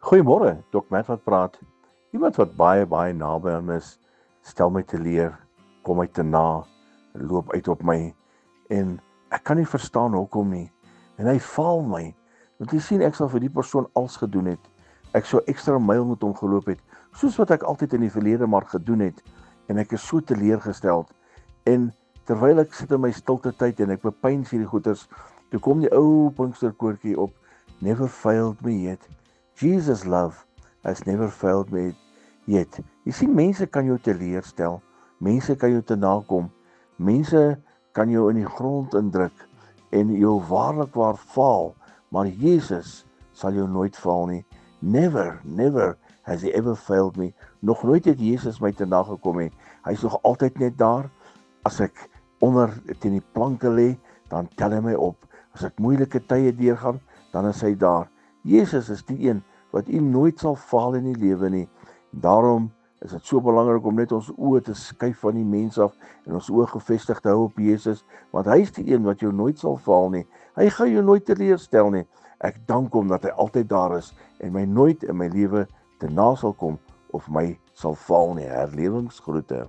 Goeiemôre, Dr. Matt wat praat. Iemand wat baie naby aan my is, stel my te leer, kom my te na, loop uit op my en ek kan nie verstaan hoekom nie. En hy faal my. Want jy sien ek sal vir die persoon alles gedoen het. Ek sou ekstra myl met hom geloop het, soos wat ek altyd in die verlede maar gedoen het en ek is so teleurgesteld. En terwyl ek sit in my stilte tyd en ek bepeins hierdie goeters, toe kom die ou Pinksterkoortjie op, never failed me yet. Jesus' love has never failed me yet. Jy sien, mense kan jou teleurstel, mense kan jou te nakom, mense kan jou in die grond indruk en jou waarlik waar faal, maar Jesus sal jou nooit faal nie. Never has he ever failed me. Nog nooit het Jesus my te nagekom nie. Hy is nog altyd net daar. As ek onder teen die planke lê, dan tel hy my op. As ek moeilike tye deurgaan, dan is hy daar. Jesus is die een wat u nooit sal faal in die lewe nie. Daarom is dit so belangrik om net ons oë te skuif van die mens af en ons oë gefestig te hou op Jesus, want hy is die een wat jou nooit sal faal nie. Hy gaan jou nooit teleurstel nie. Ek dank hom dat hy altyd daar is en my nooit in my lewe te na sal kom of my sal faal nie. Herlewingsgroete.